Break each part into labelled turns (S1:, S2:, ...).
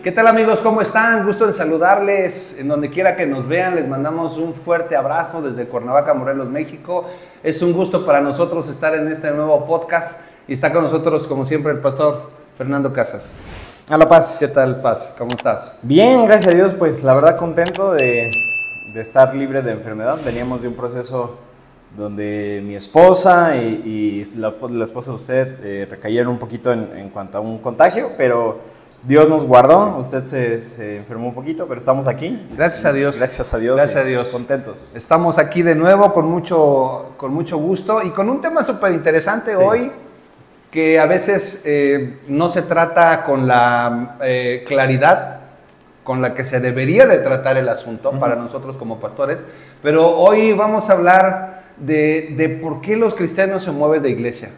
S1: ¿Qué tal, amigos? ¿Cómo están? Gusto en saludarles en donde quiera que nos vean. Les mandamos un fuerte abrazo desde Cuernavaca, Morelos, México. Es un gusto para nosotros estar en este nuevo podcast y está con nosotros, como siempre, el pastor Fernando Casas.
S2: Hola, Paz.
S1: ¿Qué tal, Paz? ¿Cómo estás?
S2: Bien, gracias a Dios, pues la verdad contento de estar libre de enfermedad. Veníamos de un proceso donde mi esposa y la esposa de usted recayeron un poquito en cuanto a un contagio, pero Dios nos guardó. Usted se enfermó un poquito, pero estamos aquí.
S1: Gracias a Dios.
S2: Gracias a Dios.
S1: Gracias a Dios.
S2: Contentos.
S1: Estamos aquí de nuevo con mucho gusto y con un tema súper interesante hoy, que a veces no se trata con la claridad con la que se debería de tratar el asunto para nosotros como pastores, pero hoy vamos a hablar de por qué los cristianos se mueven de iglesia.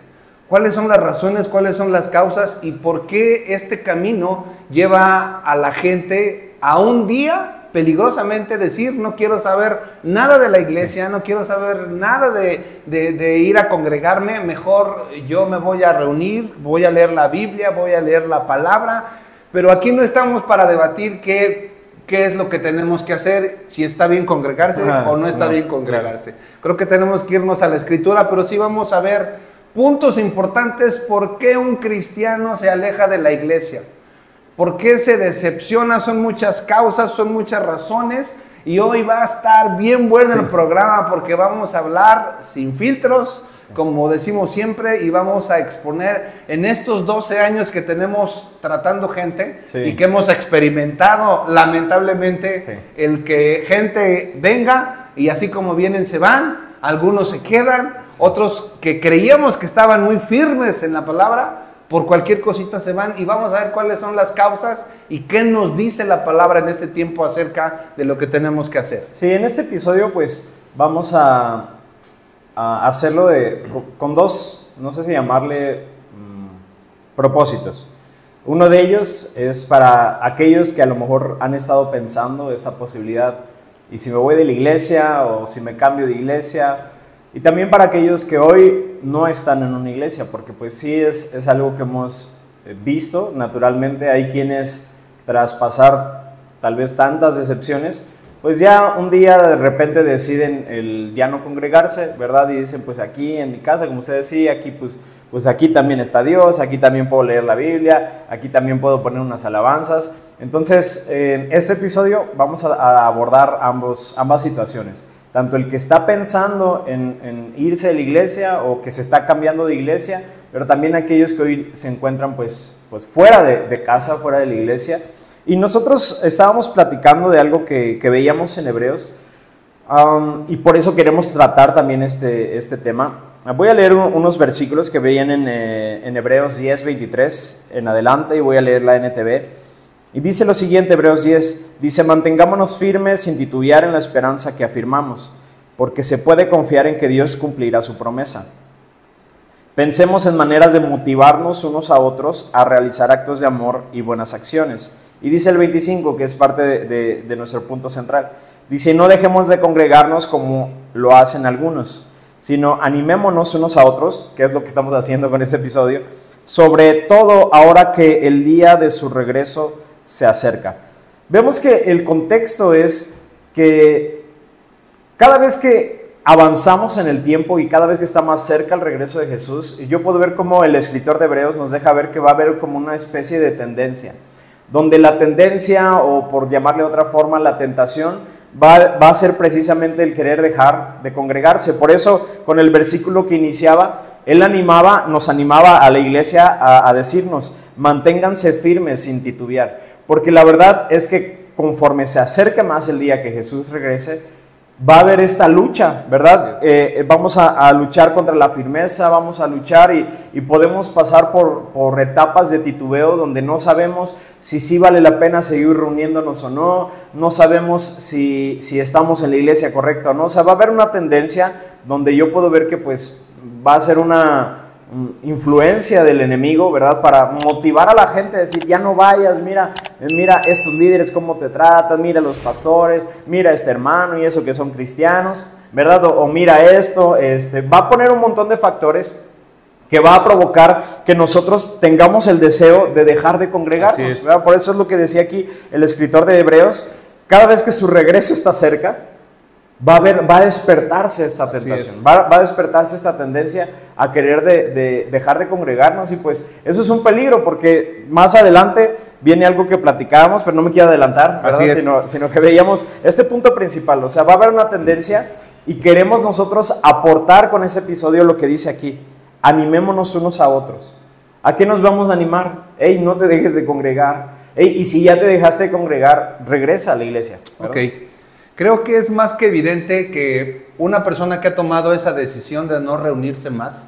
S1: ¿Cuáles son las razones, cuáles son las causas y por qué este camino lleva a la gente a un día peligrosamente decir: no quiero saber nada de la iglesia, no quiero saber nada de ir a congregarme, mejor yo me voy a reunir, voy a leer la Biblia, voy a leer la palabra? Pero aquí no estamos para debatir qué es lo que tenemos que hacer, si está bien congregarse o no está bien congregarse. Creo que tenemos que irnos a la Escritura, pero sí vamos a ver puntos importantes. ¿Por qué un cristiano se aleja de la iglesia? ¿Por qué se decepciona? Son muchas causas, son muchas razones. Y hoy va a estar bien bueno el programa porque vamos a hablar sin filtros, como decimos siempre, y vamos a exponer en estos 12 años que tenemos tratando gente y que hemos experimentado lamentablemente el que gente venga y así como vienen se van. Algunos se quedan, otros que creíamos que estaban muy firmes en la palabra, por cualquier cosita se van, y vamos a ver cuáles son las causas y qué nos dice la palabra en este tiempo acerca de lo que tenemos que hacer.
S2: Sí, en este episodio pues vamos a hacerlo con dos, no sé si llamarle propósitos. Uno de ellos es para aquellos que a lo mejor han estado pensando esta posibilidad: y si me voy de la iglesia o si me cambio de iglesia. Y también para aquellos que hoy no están en una iglesia, porque pues sí es algo que hemos visto. Naturalmente hay quienes, tras pasar tal vez tantas decepciones, pues ya un día de repente deciden el ya no congregarse, ¿verdad? Y dicen: pues aquí en mi casa, como usted decía, aquí pues aquí también está Dios, aquí también puedo leer la Biblia, aquí también puedo poner unas alabanzas. Entonces, este episodio vamos a abordar ambas situaciones. Tanto el que está pensando en irse de la iglesia o que se está cambiando de iglesia, pero también aquellos que hoy se encuentran pues fuera de casa, fuera de la iglesia. Y nosotros estábamos platicando de algo que veíamos en Hebreos, y por eso queremos tratar también este tema. Voy a leer unos versículos que veían en Hebreos 10, 23 en adelante, y voy a leer la NTV. Y dice lo siguiente, Hebreos 10, dice: mantengámonos firmes sin titubear en la esperanza que afirmamos, porque se puede confiar en que Dios cumplirá su promesa. Pensemos en maneras de motivarnos unos a otros a realizar actos de amor y buenas acciones. Y dice el 25, que es parte de nuestro punto central, dice: no dejemos de congregarnos como lo hacen algunos, sino animémonos unos a otros, que es lo que estamos haciendo con este episodio, sobre todo ahora que el día de su regreso se acerca. Vemos que el contexto es que cada vez que avanzamos en el tiempo y cada vez que está más cerca el regreso de Jesús, yo puedo ver cómo el escritor de Hebreos nos deja ver que va a haber como una especie de tendencia, donde la tendencia, o por llamarle de otra forma, la tentación, va a ser precisamente el querer dejar de congregarse. Por eso, con el versículo que iniciaba, él nos animaba a la iglesia a decirnos: manténganse firmes sin titubear. Porque la verdad es que conforme se acerque más el día que Jesús regrese, va a haber esta lucha, ¿verdad? Vamos a luchar contra la firmeza, vamos a luchar y podemos pasar por etapas de titubeo donde no sabemos si sí vale la pena seguir reuniéndonos o no, no sabemos si estamos en la iglesia correcta o no. O sea, va a haber una tendencia donde yo puedo ver que pues va a ser una influencia del enemigo, ¿verdad? Para motivar a la gente a decir: ya no vayas, mira estos líderes cómo te tratan, mira los pastores, mira este hermano y eso que son cristianos, ¿verdad? O mira esto, va a poner un montón de factores que va a provocar que nosotros tengamos el deseo de dejar de congregarnos. Por eso es lo que decía aquí el escritor de Hebreos, cada vez que su regreso está cerca, va a despertarse esta tentación, va a despertarse esta tendencia a querer dejar de congregarnos, y pues eso es un peligro, porque más adelante viene algo que platicábamos, pero no me quiero adelantar, ¿verdad? Sino que veíamos este punto principal, o sea, va a haber una tendencia y queremos nosotros aportar con ese episodio lo que dice aquí, animémonos unos a otros. ¿A qué nos vamos a animar? Hey, no te dejes de congregar. Hey, y si ya te dejaste de congregar, regresa a la iglesia, ¿verdad?
S1: Ok. Creo que es más que evidente que una persona que ha tomado esa decisión de no reunirse más,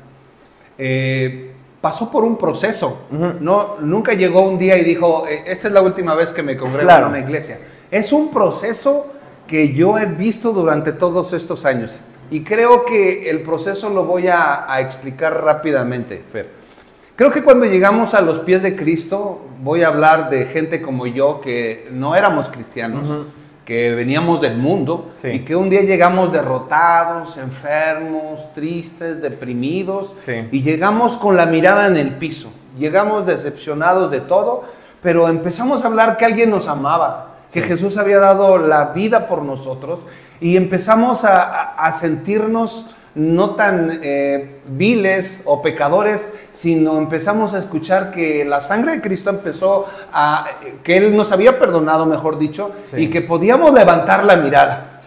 S1: pasó por un proceso. Nunca llegó un día y dijo, esta es la última vez que me congrego en una iglesia. Es un proceso que yo he visto durante todos estos años. Y creo que el proceso lo voy a explicar rápidamente, Fer. Creo que cuando llegamos a los pies de Cristo, voy a hablar de gente como yo que no éramos cristianos, que veníamos del mundo, y que un día llegamos derrotados, enfermos, tristes, deprimidos, y llegamos con la mirada en el piso, llegamos decepcionados de todo, pero empezamos a hablar que alguien nos amaba, que Jesús había dado la vida por nosotros, y empezamos a sentirnos no tan viles o pecadores, sino empezamos a escuchar que la sangre de Cristo que Él nos había perdonado, mejor dicho, y que podíamos levantar la mirada.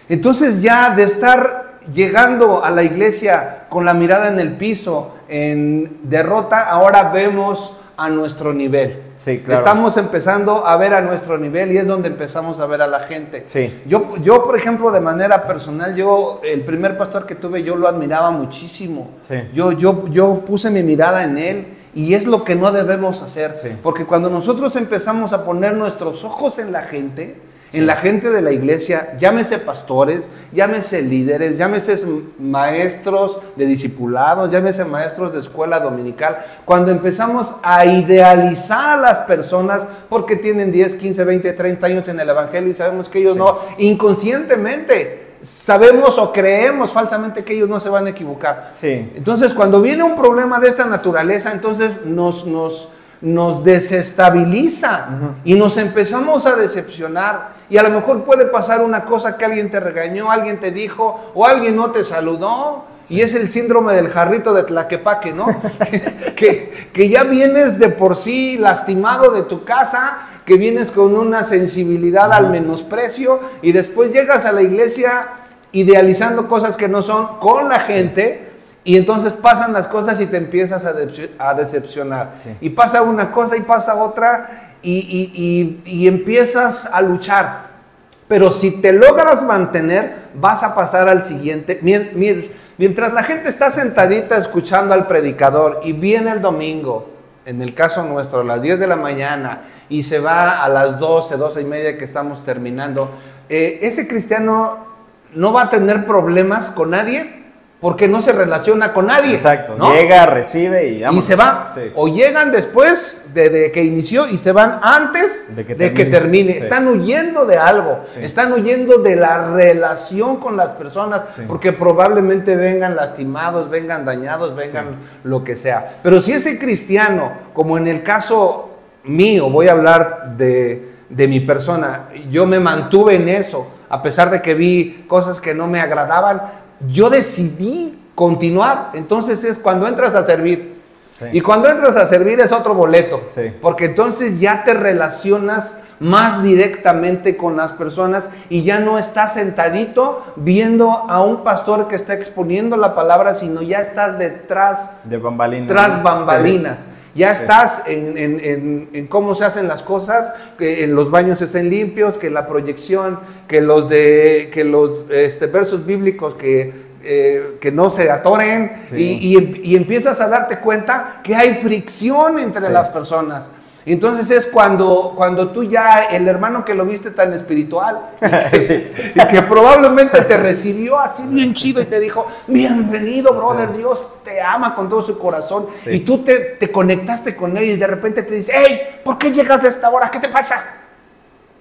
S1: Entonces ya de estar llegando a la iglesia con la mirada en el piso, en derrota, ahora vemos a nuestro nivel. Estamos empezando a ver a nuestro nivel, y es donde empezamos a ver a la gente. Yo, por ejemplo, de manera personal, el primer pastor que tuve, yo lo admiraba muchísimo. Yo puse mi mirada en él, y es lo que no debemos hacer. Porque cuando nosotros empezamos a poner nuestros ojos en la gente, en la gente de la iglesia, llámese pastores, llámese líderes, llámese maestros de discipulados, llámese maestros de escuela dominical, cuando empezamos a idealizar a las personas porque tienen 10, 15, 20, 30 años en el evangelio, y sabemos que ellos no, inconscientemente sabemos o creemos falsamente que ellos no se van a equivocar. Entonces, cuando viene un problema de esta naturaleza, entonces nos desestabiliza y nos empezamos a decepcionar, y a lo mejor puede pasar una cosa, que alguien te regañó, alguien te dijo, o alguien no te saludó, y es el síndrome del jarrito de Tlaquepaque, ¿no? que ya vienes de por sí lastimado de tu casa, que vienes con una sensibilidad al menosprecio, y después llegas a la iglesia idealizando cosas que no son con la gente. Y entonces pasan las cosas y te empiezas a decepcionar. Y pasa una cosa y pasa otra, y empiezas a luchar. Pero si te logras mantener, vas a pasar al siguiente. Mientras la gente está sentadita escuchando al predicador, y viene el domingo, en el caso nuestro, a las 10 de la mañana, y se va a las 12, 12:30 que estamos terminando, ese cristiano no va a tener problemas con nadie, porque no se relaciona con nadie. ¿No?
S2: Llega, recibe y
S1: se va. O llegan después de que inició, y se van antes de que termine. Están huyendo de algo. Están huyendo de la relación con las personas, porque probablemente vengan lastimados, vengan dañados, vengan lo que sea. Pero si ese cristiano, como en el caso mío, voy a hablar de mi persona, yo me mantuve en eso, a pesar de que vi cosas que no me agradaban, yo decidí continuar. Entonces es cuando entras a servir. Y cuando entras a servir es otro boleto. Porque entonces ya te relacionas más directamente con las personas, y ya no estás sentadito viendo a un pastor que está exponiendo la palabra, sino ya estás detrás
S2: de bambalinas.
S1: Tras bambalinas. Ya estás en cómo se hacen las cosas, que los baños estén limpios, que la proyección, que los versos bíblicos que no se atoren, y empiezas a darte cuenta que hay fricción entre las personas. Entonces es cuando tú ya, el hermano que lo viste tan espiritual, y que probablemente te recibió así bien chido y te dijo, bienvenido brother, Dios te ama con todo su corazón, y tú te conectaste con él, y de repente te dice, hey, ¿por qué llegas a esta hora? ¿Qué te pasa?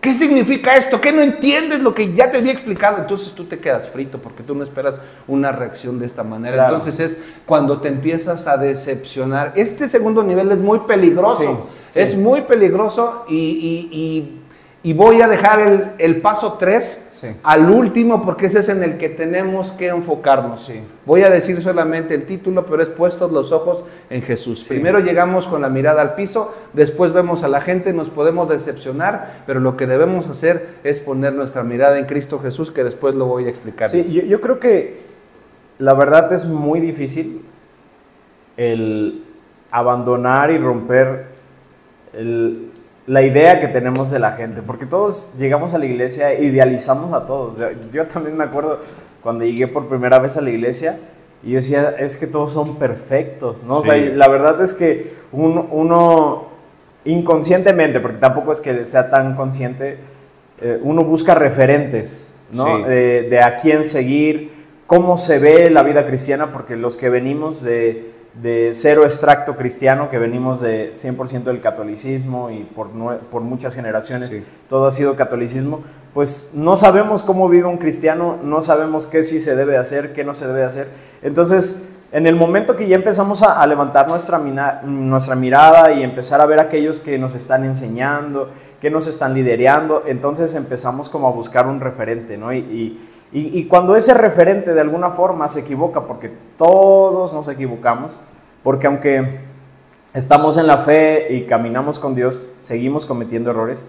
S1: ¿Qué significa esto? ¿Qué no entiendes lo que ya te había explicado? Entonces tú te quedas frito porque tú no esperas una reacción de esta manera. Claro. Entonces es cuando te empiezas a decepcionar. Este segundo nivel es muy peligroso. Sí. Es muy peligroso y voy a dejar el paso 3 al último porque ese es en el que tenemos que enfocarnos. Sí. Voy a decir solamente el título, pero es puestos los ojos en Jesús. Sí. Primero llegamos con la mirada al piso, después vemos a la gente, nos podemos decepcionar, pero lo que debemos hacer es poner nuestra mirada en Cristo Jesús, que después lo voy a explicar.
S2: Sí, yo creo que la verdad es muy difícil el abandonar y romper la idea que tenemos de la gente, porque todos llegamos a la iglesia e idealizamos a todos. Yo también me acuerdo cuando llegué por primera vez a la iglesia y yo decía, es que todos son perfectos, ¿no? Sí. O sea, la verdad es que uno inconscientemente, porque tampoco es que sea tan consciente, uno busca referentes, ¿no? Sí. De a quién seguir, cómo se ve la vida cristiana, porque los que venimos de cero extracto cristiano, que venimos de 100% del catolicismo y por muchas generaciones sí. Todo ha sido catolicismo, pues no sabemos cómo vive un cristiano, no sabemos qué sí se debe hacer, qué no se debe hacer. Entonces, en el momento que ya empezamos a levantar nuestra mirada y empezar a ver a aquellos que nos están enseñando, que nos están liderando, entonces empezamos como a buscar un referente, ¿no? Y cuando ese referente de alguna forma se equivoca, porque todos nos equivocamos, porque aunque estamos en la fe y caminamos con Dios, seguimos cometiendo errores.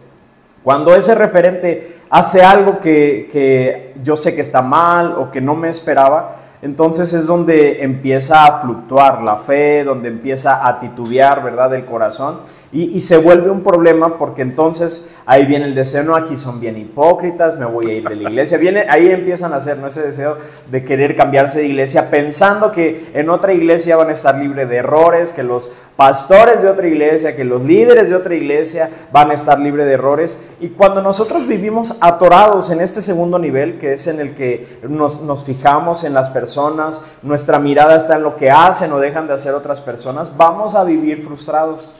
S2: Cuando ese referente hace algo que yo sé que está mal o que no me esperaba, entonces es donde empieza a fluctuar la fe, donde empieza a titubear, ¿verdad?, el corazón, y se vuelve un problema, porque entonces ahí viene el deseo, no, aquí son bien hipócritas, me voy a ir de la iglesia, ahí empiezan a hacer, ¿no?, ese deseo de querer cambiarse de iglesia, pensando que en otra iglesia van a estar libres de errores, que los pastores de otra iglesia, que los líderes de otra iglesia van a estar libres de errores, y cuando nosotros vivimos atorados en este segundo nivel, que es en el que nos fijamos en las personas, nuestra mirada está en lo que hacen o dejan de hacer otras personas, vamos a vivir frustrados.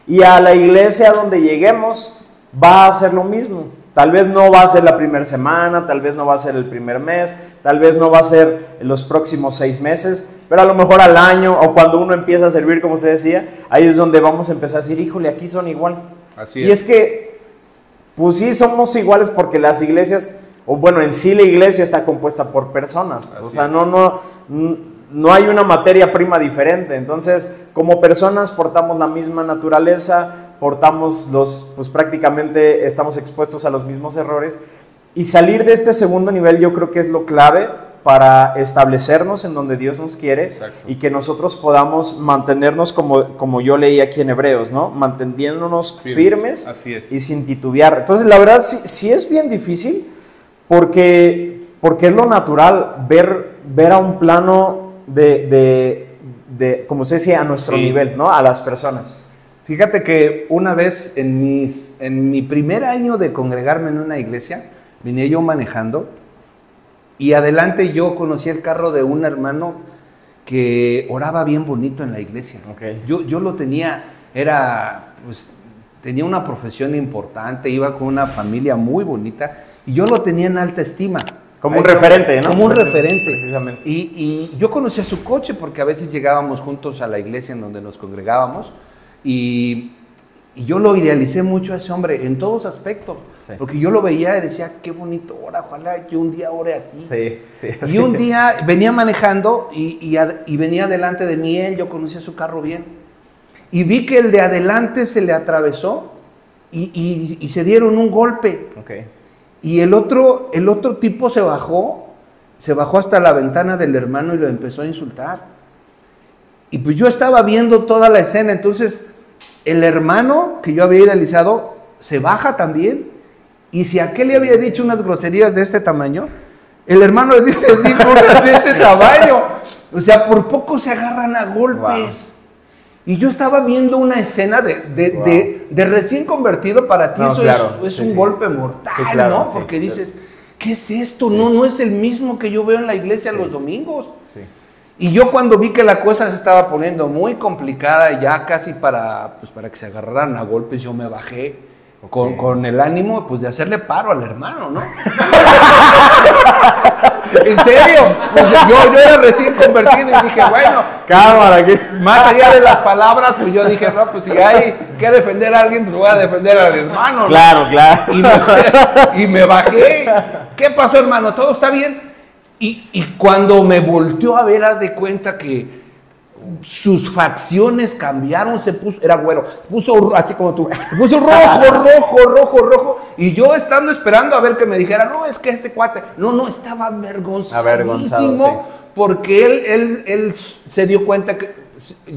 S2: Y a la iglesia donde lleguemos va a ser lo mismo. Tal vez no va a ser la primera semana, tal vez no va a ser el primer mes, tal vez no va a ser los próximos 6 meses, pero a lo mejor al año o cuando uno empieza a servir, como usted decía, ahí es donde vamos a empezar a decir, híjole, aquí son igual. Así es. Y es que, pues sí, somos iguales porque las iglesias, o bueno, en sí la iglesia está compuesta por personas. Así o sea, no hay una materia prima diferente. Entonces, como personas portamos la misma naturaleza, pues prácticamente estamos expuestos a los mismos errores. Y salir de este segundo nivel yo creo que es lo clave para establecernos en donde Dios nos quiere. Exacto. Y que nosotros podamos mantenernos como yo leí aquí en Hebreos, ¿no? Manteniéndonos firmes Así es. Y sin titubear. Entonces, la verdad, sí es bien difícil porque es lo natural ver a un plano de como se decía, a nuestro nivel, ¿no? A las personas.
S1: Fíjate que una vez en mi primer año de congregarme en una iglesia, venía yo manejando y adelante yo conocí el carro de un hermano que oraba bien bonito en la iglesia. Okay. Yo lo tenía, tenía una profesión importante, iba con una familia muy bonita y yo lo tenía en alta estima.
S2: Como un referente, ¿no?
S1: Como un referente.
S2: Precisamente.
S1: Y yo conocía su coche porque a veces llegábamos juntos a la iglesia en donde nos congregábamos y yo lo idealicé mucho a ese hombre en todos aspectos. Sí. Porque yo lo veía y decía, qué bonito ora, ojalá yo un día ore así.
S2: Sí,
S1: y un día venía manejando y venía delante de mí él, yo conocía su carro bien. Y vi que el de adelante se le atravesó y se dieron un golpe.
S2: Okay.
S1: Y el otro tipo se bajó hasta la ventana del hermano y lo empezó a insultar. Y pues yo estaba viendo toda la escena, entonces el hermano que yo había idealizado se baja también. Y si aquel le había dicho unas groserías de este tamaño, el hermano le dijo unas de este tamaño. O sea, por poco se agarran a golpes. Wow. Y yo estaba viendo una escena de recién convertido, para ti eso claro, es un golpe mortal, sí, claro, ¿no? Porque dices, ¿qué es esto? Sí. No es el mismo que yo veo en la iglesia los domingos. Sí. Y yo cuando vi que la cosa se estaba poniendo muy complicada, ya casi para que se agarraran a golpes, yo me bajé con el ánimo pues de hacerle paro al hermano, ¿no? En serio, pues yo era recién convertido y dije, bueno,
S2: cámara,
S1: más allá de las palabras, pues yo dije, no, pues si hay que defender a alguien, pues voy a defender al hermano, ¿no?
S2: Claro, claro.
S1: Y me bajé. ¿Qué pasó, hermano? ¿Todo está bien? Y cuando me volteó a ver, haz de cuenta que sus facciones cambiaron, era güero, se puso así como tú, se puso rojo, y yo estando esperando a ver que me dijera, no, es que este cuate, no, estaba avergonzadísimo, sí. Porque él se dio cuenta que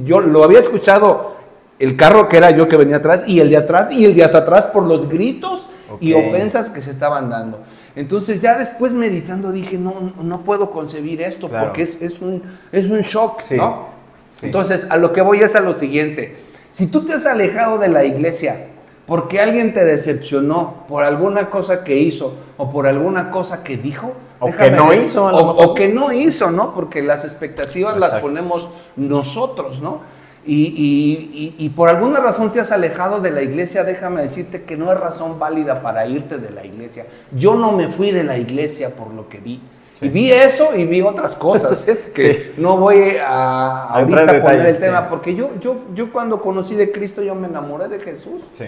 S1: yo lo había escuchado, el carro que era yo que venía atrás, y el de atrás, y el de hasta atrás, por los gritos y ofensas que se estaban dando. Entonces ya después meditando dije, no puedo concebir esto, claro. Porque es un shock, sí. ¿No? Sí. Entonces, a lo que voy es a lo siguiente. Si tú te has alejado de la iglesia porque alguien te decepcionó por alguna cosa que hizo o por alguna cosa que dijo,
S2: o que no hizo,
S1: o que no hizo, ¿no? Porque las expectativas las ponemos nosotros, ¿no? Y por alguna razón te has alejado de la iglesia, déjame decirte que no es razón válida para irte de la iglesia. Yo no me fui de la iglesia por lo que vi. Sí. Y vi eso y vi otras cosas que no voy a ahorita poner el tema, porque yo cuando conocí de Cristo yo me enamoré de Jesús. Sí.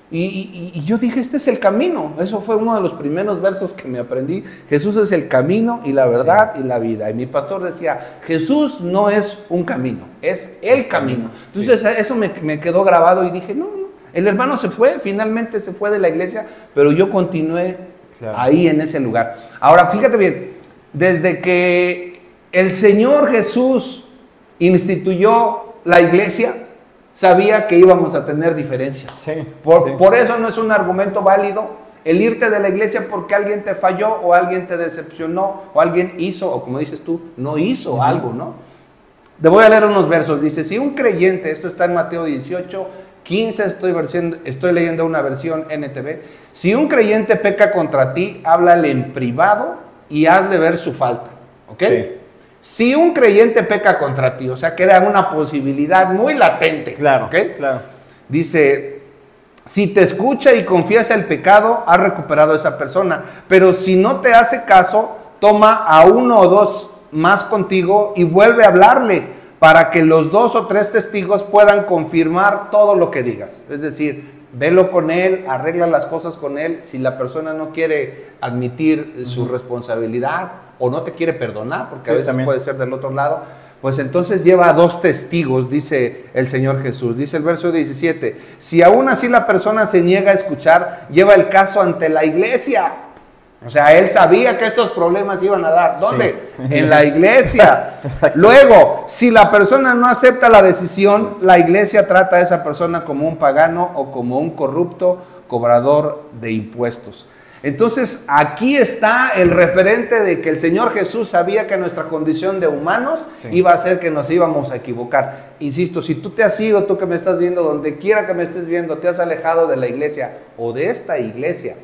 S1: Y yo dije, este es el camino. Eso fue uno de los primeros versos que me aprendí. Jesús es el camino y la verdad y la vida. Y mi pastor decía, Jesús no es un camino, es el camino. Entonces eso me quedó grabado y dije, no, el hermano se fue, finalmente se fue de la iglesia, pero yo continué ahí en ese lugar. Ahora, fíjate bien, desde que el Señor Jesús instituyó la iglesia, sabía que íbamos a tener diferencias. Sí, por eso no es un argumento válido el irte de la iglesia porque alguien te falló o alguien te decepcionó o alguien hizo, o como dices tú, no hizo algo, ¿no? Te voy a leer unos versos. Dice, si un creyente, esto está en Mateo 18, 15, estoy leyendo una versión NTV. Si un creyente peca contra ti, háblale en privado y hazle ver su falta, ¿ok? Sí. Si un creyente peca contra ti, o sea que era una posibilidad muy latente.
S2: Claro,
S1: ¿okay?
S2: Claro.
S1: Dice, si te escucha y confiesa el pecado, has recuperado a esa persona. Pero si no te hace caso, toma a uno o dos más contigo y vuelve a hablarle para que los 2 o 3 testigos puedan confirmar todo lo que digas. Es decir, velo con él, arregla las cosas con él. Si la persona no quiere admitir su responsabilidad o no te quiere perdonar, porque a veces también puede ser del otro lado, pues entonces lleva a 2 testigos, dice el Señor Jesús. Dice el verso 17, si aún así la persona se niega a escuchar, lleva el caso ante la iglesia. O sea, él sabía que estos problemas iban a dar. ¿Dónde? Sí. En la iglesia. Luego, si la persona no acepta la decisión, la iglesia trata a esa persona como un pagano o como un corrupto cobrador de impuestos. Entonces, aquí está el referente de que el Señor Jesús sabía que nuestra condición de humanos iba a hacer que nos íbamos a equivocar. Insisto, si tú te has ido, tú que me estás viendo, donde quiera que me estés viendo, te has alejado de la iglesia o de esta iglesia,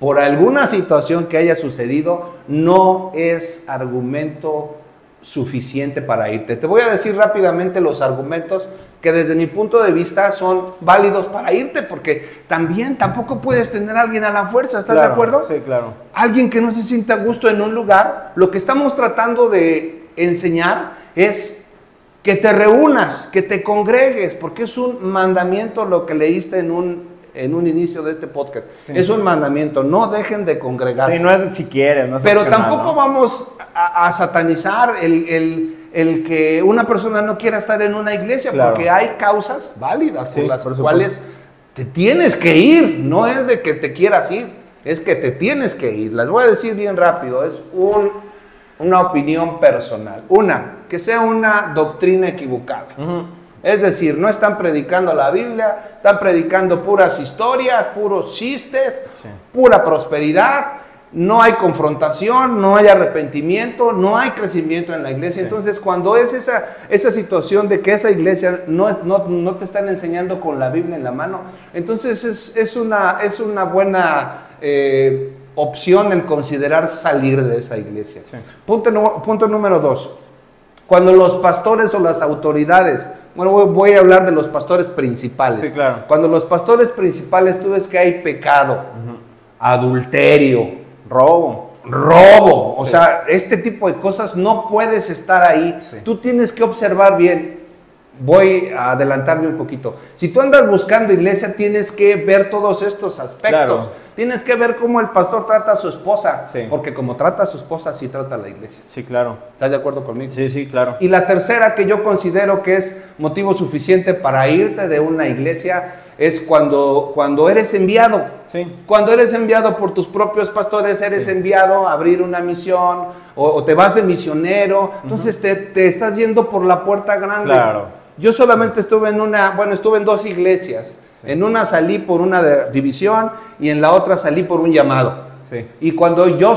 S1: por alguna situación que haya sucedido, no es argumento suficiente para irte. Te voy a decir rápidamente los argumentos que desde mi punto de vista son válidos para irte, porque tampoco puedes tener a alguien a la fuerza, ¿estás de acuerdo?
S2: Sí, claro.
S1: Alguien que no se sienta a gusto en un lugar. Lo que estamos tratando de enseñar es que te reúnas, que te congregues, porque es un mandamiento lo que leíste en un inicio de este podcast. Sí. Es un mandamiento, no dejen de congregarse.
S2: Sí, no es si quieren, no es
S1: pero
S2: opcional,
S1: tampoco vamos a satanizar el que una persona no quiera estar en una iglesia, porque hay causas válidas por las cuales te tienes que ir. No es de que te quieras ir, es que te tienes que ir. Las voy a decir bien rápido, es una opinión personal. Que sea una doctrina equivocada. Es decir, no están predicando la Biblia, están predicando puras historias, puros chistes, pura prosperidad, no hay confrontación, no hay arrepentimiento, no hay crecimiento en la iglesia. Entonces, cuando es esa situación de que esa iglesia no te están enseñando con la Biblia en la mano, entonces es una buena opción el considerar salir de esa iglesia. Punto número 2. Cuando los pastores o las autoridades bueno, voy a hablar de los pastores principales.
S2: Sí, claro.
S1: Cuando los pastores principales tú ves que hay pecado, adulterio, robo, o sea, este tipo de cosas no puedes estar ahí.
S2: Sí.
S1: Tú tienes que observar bien. Voy a adelantarme un poquito. Si tú andas buscando iglesia, tienes que ver todos estos aspectos.
S2: Claro.
S1: Tienes que ver cómo el pastor trata a su esposa,
S2: Sí.
S1: porque como trata a su esposa, así trata a la iglesia.
S2: Sí, claro.
S1: ¿Estás de acuerdo conmigo?
S2: Sí, sí, claro.
S1: Y la tercera que yo considero que es motivo suficiente para irte de una iglesia es cuando eres enviado.
S2: Sí.
S1: Cuando eres enviado por tus propios pastores, eres enviado a abrir una misión o te vas de misionero, entonces te estás yendo por la puerta grande.
S2: Claro.
S1: Yo solamente estuve en 2 iglesias. Sí. En una salí por una división y en la otra salí por un llamado.
S2: Sí.
S1: Y cuando yo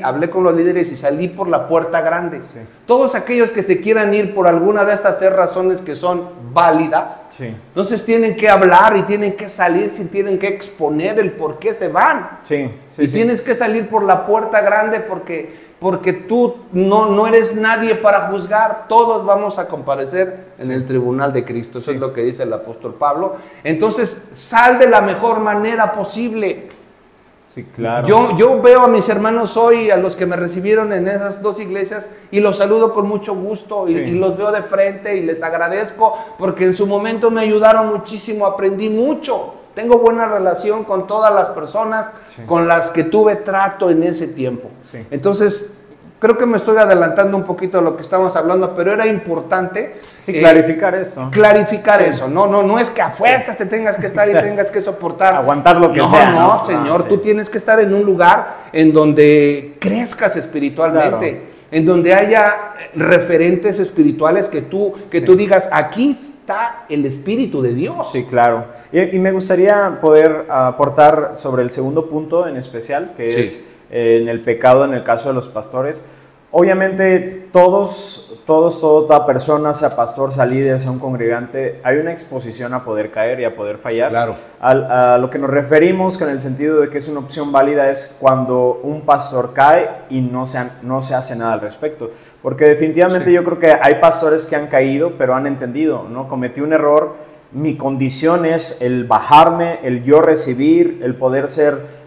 S1: hablé con los líderes y salí por la puerta grande. Sí. Todos aquellos que se quieran ir por alguna de estas 3 razones que son válidas,
S2: sí.
S1: entonces tienen que hablar y tienen que salir, tienen que exponer el por qué se van.
S2: Sí.
S1: Y tienes que salir por la puerta grande porque tú no eres nadie para juzgar. Todos vamos a comparecer en el tribunal de Cristo. Eso es lo que dice el apóstol Pablo. Entonces, sal de la mejor manera posible.
S2: Sí, claro.
S1: Yo veo a mis hermanos hoy, a los que me recibieron en esas 2 iglesias, y los saludo con mucho gusto, y los veo de frente y les agradezco, porque en su momento me ayudaron muchísimo, aprendí mucho. Tengo buena relación con todas las personas con las que tuve trato en ese tiempo. Sí. Entonces, creo que me estoy adelantando un poquito de lo que estamos hablando, pero era importante
S2: clarificar esto.
S1: Clarificar eso. No es que a fuerzas te tengas que estar y tengas que soportar.
S2: Aguantar lo que sea.
S1: No, Señor, tú tienes que estar en un lugar en donde crezcas espiritualmente. Claro. En donde haya referentes espirituales que tú digas, aquí está el Espíritu de Dios.
S2: Sí, claro. Y me gustaría poder aportar sobre el segundo punto en especial, que es en el pecado en el caso de los pastores. Obviamente toda persona, sea pastor, sea líder, sea un congregante, hay una exposición a poder caer y a poder fallar.
S1: Claro.
S2: A lo que nos referimos con el sentido de que es una opción válida es cuando un pastor cae y no se hace nada al respecto. Porque definitivamente yo creo que hay pastores que han caído, pero han entendido, ¿no? Cometí un error, mi condición es el bajarme, el yo recibir, el poder ser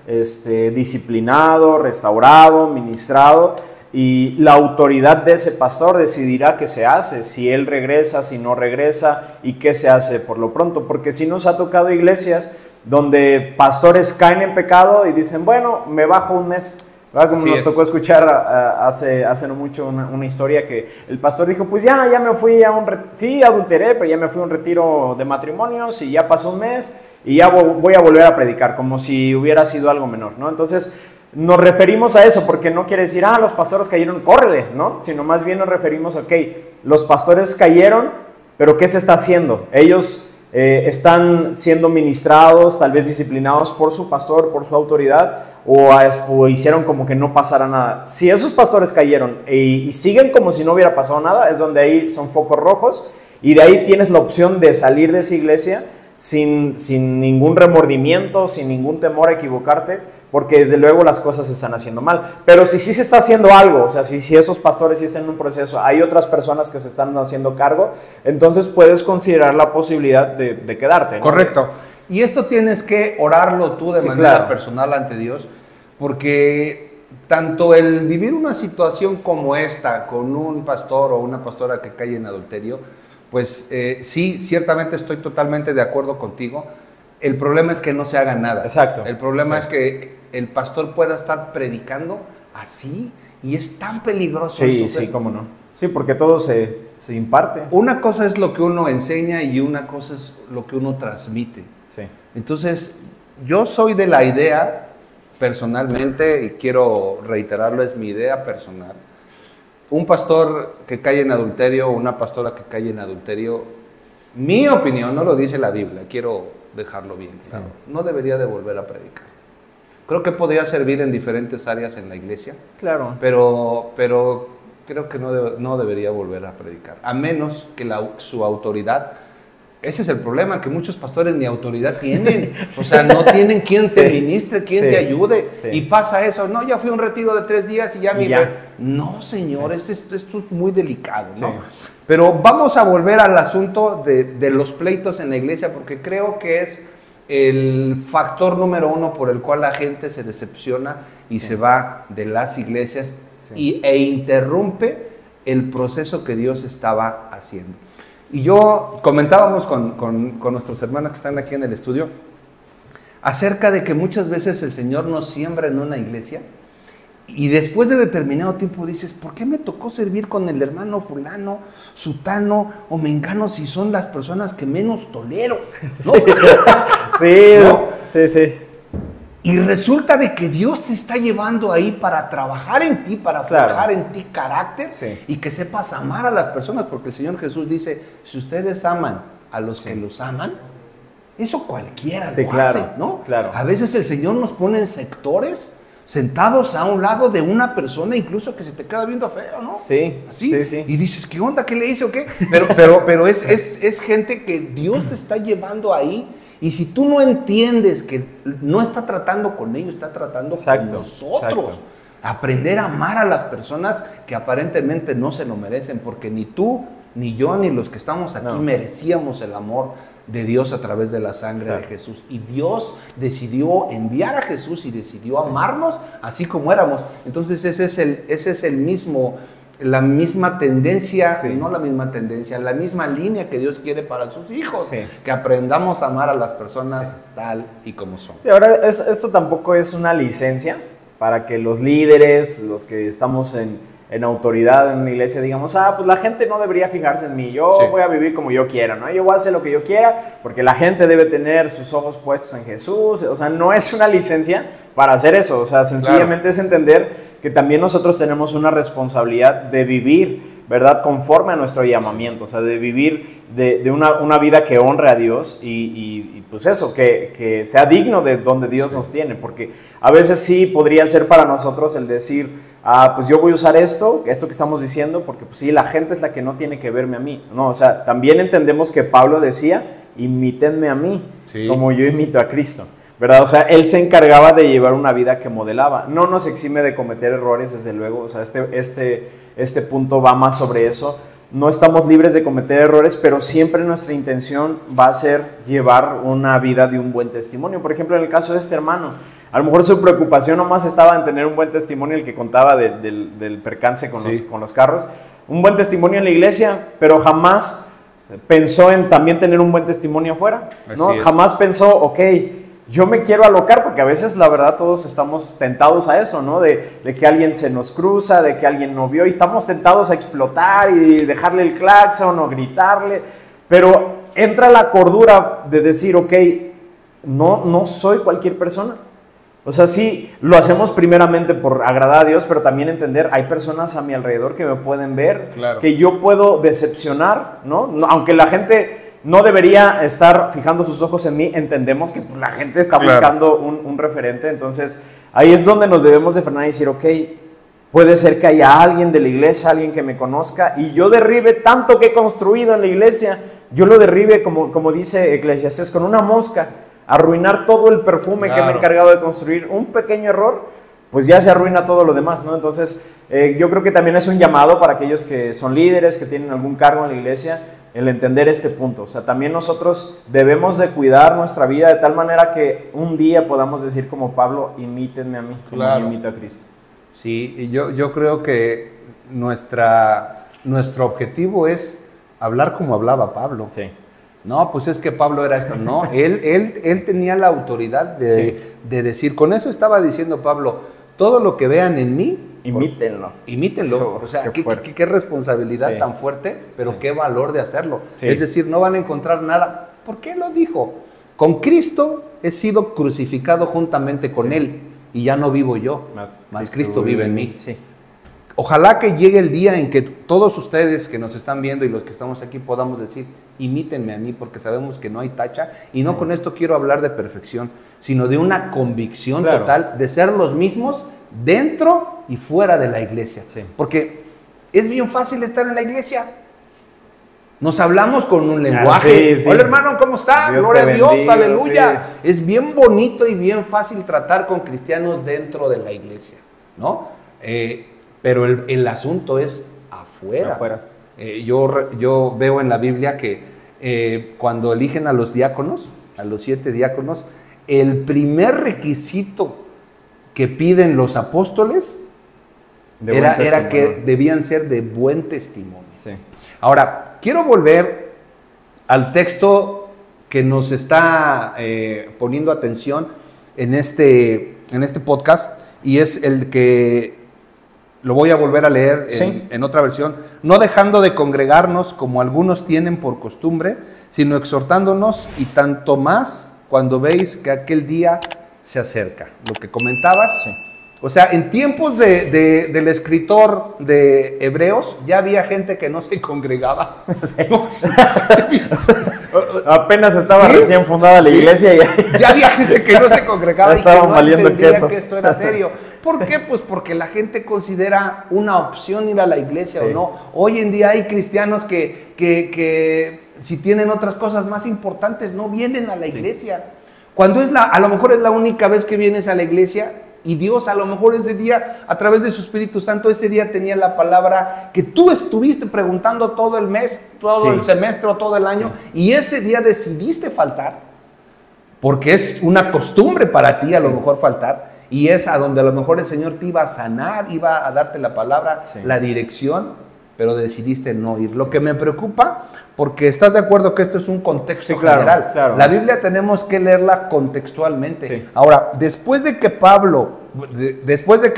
S2: disciplinado, restaurado, ministrado. Y la autoridad de ese pastor decidirá qué se hace, si él regresa, si no regresa y qué se hace por lo pronto. Porque si nos ha tocado iglesias donde pastores caen en pecado y dicen, bueno, me bajo un mes. ¿Verdad? Como nos tocó escuchar hace no mucho una historia que el pastor dijo, pues ya me fui a adulteré, pero ya me fui a un retiro de matrimonios y ya pasó un mes y ya voy a volver a predicar, como si hubiera sido algo menor, ¿no? Entonces, nos referimos a eso porque no quiere decir, los pastores cayeron, córrele, ¿no? Sino más bien nos referimos a, los pastores cayeron, pero ¿qué se está haciendo? Ellos están siendo ministrados, tal vez disciplinados por su pastor, por su autoridad, o hicieron como que no pasara nada. Si esos pastores cayeron y siguen como si no hubiera pasado nada, es donde ahí son focos rojos, y de ahí tienes la opción de salir de esa iglesia sin ningún remordimiento, sin ningún temor a equivocarte, porque desde luego las cosas se están haciendo mal. Pero si sí se está haciendo algo, o sea, si esos pastores sí están en un proceso, hay otras personas que se están haciendo cargo, entonces puedes considerar la posibilidad de quedarte, ¿no?
S1: Correcto. Y esto tienes que orarlo tú de manera personal ante Dios, porque tanto el vivir una situación como esta con un pastor o una pastora que cae en adulterio, pues sí, ciertamente estoy totalmente de acuerdo contigo. El problema es que no se haga nada.
S2: Exacto.
S1: El problema es que el pastor pueda estar predicando así y es tan peligroso.
S2: Sí, cómo no. Sí, porque todo se imparte.
S1: Una cosa es lo que uno enseña y una cosa es lo que uno transmite.
S2: Sí.
S1: Entonces, yo soy de la idea, personalmente, y quiero reiterarlo, es mi idea personal. Un pastor que cae en adulterio o una pastora que cae en adulterio, mi opinión, no lo dice la Biblia, quiero dejarlo bien claro, no debería de volver a predicar. Creo que podría servir en diferentes áreas en la iglesia,
S2: claro,
S1: pero creo que no debería volver a predicar, a menos que su autoridad Ese es el problema, que muchos pastores ni autoridad tienen. O sea, no tienen quien te ministre, quien te ayude. Y pasa eso. No, ya fui a un retiro de 3 días y ya mi... No, señor, esto es muy delicado, ¿no? Pero vamos a volver al asunto de los pleitos en la iglesia, porque creo que es el factor número 1 por el cual la gente se decepciona y se va de las iglesias e interrumpe el proceso que Dios estaba haciendo. Y yo comentábamos con nuestros hermanos que están aquí en el estudio acerca de que muchas veces el Señor nos siembra en una iglesia y después de determinado tiempo dices, ¿por qué me tocó servir con el hermano fulano, sutano o mengano si son las personas que menos tolero? ¿No?
S2: Sí.
S1: Y resulta de que Dios te está llevando ahí para trabajar en ti, para forjar en ti carácter y que sepas amar a las personas, porque el Señor Jesús dice, si ustedes aman a los que los aman, eso cualquiera lo hace, ¿no?
S2: Claro.
S1: A veces el Señor nos pone en sectores sentados a un lado de una persona, incluso que se te queda viendo feo, ¿no?
S2: Sí.
S1: Así. Sí. Y dices, ¿qué onda? ¿Qué le hice o qué? Pero es gente que Dios te está llevando ahí. Y si tú no entiendes que no está tratando con ellos, está tratando con nosotros. Aprender a amar a las personas que aparentemente no se lo merecen, porque ni tú, ni yo, ni los que estamos aquí merecíamos el amor de Dios a través de la sangre de Jesús. Y Dios decidió enviar a Jesús y decidió amarnos así como éramos. Entonces ese es el mismo... la misma tendencia, no la misma tendencia, la misma línea que Dios quiere para sus hijos, que aprendamos a amar a las personas tal y como son.
S2: Y ahora, esto tampoco es una licencia para que los líderes, los que estamos en autoridad en una iglesia, digamos, pues la gente no debería fijarse en mí, yo voy a vivir como yo quiera, ¿no? Yo voy a hacer lo que yo quiera, porque la gente debe tener sus ojos puestos en Jesús. O sea, no es una licencia para hacer eso, o sea, sencillamente es entender que también nosotros tenemos una responsabilidad de vivir, ¿verdad?, conforme a nuestro llamamiento, o sea, de vivir de una vida que honre a Dios y pues eso, que sea digno de donde Dios nos tiene, porque a veces sí podría ser para nosotros el decir, pues yo voy a usar esto que estamos diciendo, porque pues sí, la gente es la que no tiene que verme a mí, no, o sea, también entendemos que Pablo decía, imítenme a mí, como yo imito a Cristo, ¿verdad? O sea, él se encargaba de llevar una vida que modelaba. No nos exime de cometer errores, desde luego. O sea, este punto va más sobre eso. No estamos libres de cometer errores, pero siempre nuestra intención va a ser llevar una vida de un buen testimonio. Por ejemplo, en el caso de este hermano, a lo mejor su preocupación nomás estaba en tener un buen testimonio, el que contaba del percance con los carros. Un buen testimonio en la iglesia, pero jamás pensó en también tener un buen testimonio afuera, ¿no? Jamás pensó, ok, yo me quiero alocar, porque a veces la verdad todos estamos tentados a eso, ¿no? De que alguien se nos cruza, de que alguien no vio y estamos tentados a explotar y dejarle el claxon o gritarle, pero entra la cordura de decir, ok, no soy cualquier persona. O sea, sí, lo hacemos primeramente por agradar a Dios, pero también entender, hay personas a mi alrededor que me pueden ver, que yo puedo decepcionar, ¿no? Aunque la gente no debería estar fijando sus ojos en mí, entendemos que la gente está buscando un referente, entonces ahí es donde nos debemos de frenar y decir, ok, puede ser que haya alguien de la iglesia, alguien que me conozca, y yo derribe tanto que he construido en la iglesia, yo lo derribe, como dice Eclesiastés, con una mosca, arruinar todo el perfume que me he encargado de construir. Un pequeño error, pues ya se arruina todo lo demás, ¿no? Entonces, yo creo que también es un llamado para aquellos que son líderes, que tienen algún cargo en la iglesia, el entender este punto. O sea, también nosotros debemos de cuidar nuestra vida de tal manera que un día podamos decir como Pablo, imítenme a mí, como yo imito a Cristo.
S1: Sí, y yo creo que nuestro objetivo es hablar como hablaba Pablo.
S2: Sí.
S1: No, pues es que Pablo era esto. No, él tenía la autoridad de decir, con eso estaba diciendo Pablo, todo lo que vean en mí,
S2: imítenlo.
S1: Imítenlo. O sea, qué responsabilidad tan fuerte, pero qué valor de hacerlo. Es decir, no van a encontrar nada. ¿Por qué lo dijo? Con Cristo he sido crucificado juntamente con Él y ya no vivo yo, mas Cristo vive en mí.
S2: Sí.
S1: Ojalá que llegue el día en que todos ustedes que nos están viendo y los que estamos aquí podamos decir, imítenme a mí, porque sabemos que no hay tacha. Y no con esto quiero hablar de perfección, sino de una convicción total de ser los mismos dentro y fuera de la iglesia. Porque es bien fácil estar en la iglesia, Nos hablamos con un lenguaje.
S2: Sí, sí.
S1: Hola hermano, ¿cómo está?
S2: Dios
S1: Gloria a
S2: te
S1: Dios,
S2: bendiga,
S1: aleluya. Es bien bonito y bien fácil tratar con cristianos dentro de la iglesia, ¿no? Pero el asunto es afuera. Yo veo en la Biblia que cuando eligen a los diáconos, a los 7 diáconos, el primer requisito que piden los apóstoles era que debían ser de buen testimonio.
S2: Sí.
S1: Ahora, quiero volver al texto que nos está poniendo atención en este podcast, y es el que lo voy a volver a leer en otra versión. No dejando de congregarnos como algunos tienen por costumbre, sino exhortándonos, y tanto más cuando veis que aquel día se acerca. Lo que comentabas.
S2: Sí.
S1: O sea, en tiempos del escritor de Hebreos, ya había gente que no se congregaba.
S2: Apenas estaba recién fundada la iglesia y
S1: ya había gente que no se congregaba y que no entendía que esto era serio. ¿Por qué? Pues porque la gente considera una opción ir a la iglesia o no. Hoy en día hay cristianos que si tienen otras cosas más importantes no vienen a la iglesia. Cuando a lo mejor es la única vez que vienes a la iglesia. Y Dios a lo mejor ese día, a través de su Espíritu Santo, ese día tenía la palabra que tú estuviste preguntando todo el mes, todo el semestre o todo el año, y ese día decidiste faltar, porque es una costumbre para ti a lo mejor faltar, y es a donde a lo mejor el Señor te iba a sanar, iba a darte la palabra, la dirección, pero decidiste no ir. Lo que me preocupa, porque estás de acuerdo que esto es un contexto general. Claro. La Biblia tenemos que leerla contextualmente. Sí. Ahora, después de que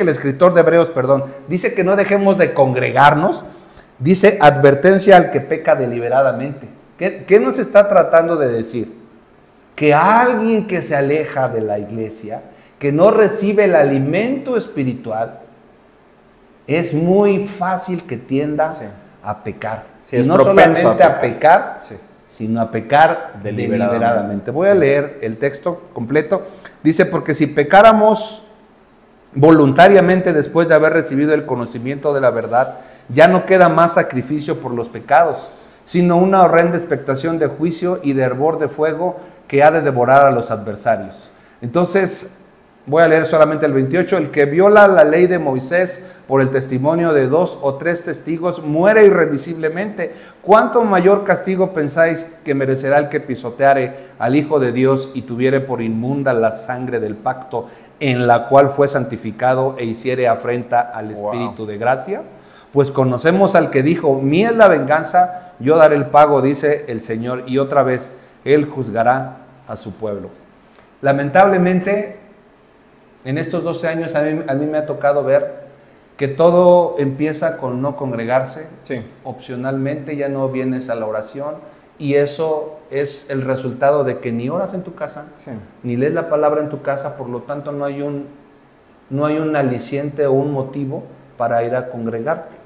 S1: el escritor de Hebreos, dice que no dejemos de congregarnos, dice advertencia al que peca deliberadamente. ¿Qué nos está tratando de decir? Que alguien que se aleja de la iglesia, que no recibe el alimento espiritual, es muy fácil que tienda a pecar. Y no solamente a pecar, sino a pecar deliberadamente. Voy a leer el texto completo. Dice, porque si pecáramos voluntariamente después de haber recibido el conocimiento de la verdad, ya no queda más sacrificio por los pecados, sino una horrenda expectación de juicio y de hervor de fuego que ha de devorar a los adversarios. Entonces, voy a leer solamente el 28. El que viola la ley de Moisés por el testimonio de 2 o 3 testigos muere irremisiblemente. ¿Cuánto mayor castigo pensáis que merecerá el que pisoteare al Hijo de Dios y tuviere por inmunda la sangre del pacto en la cual fue santificado e hiciere afrenta al Espíritu de gracia? Pues conocemos al que dijo, mía es la venganza, yo daré el pago, dice el Señor, y otra vez Él juzgará a su pueblo. Lamentablemente, en estos 12 años a mí me ha tocado ver que todo empieza con no congregarse, opcionalmente ya no vienes a la oración, y eso es el resultado de que ni oras en tu casa, ni lees la palabra en tu casa, por lo tanto no hay un aliciente o un motivo para ir a congregarte.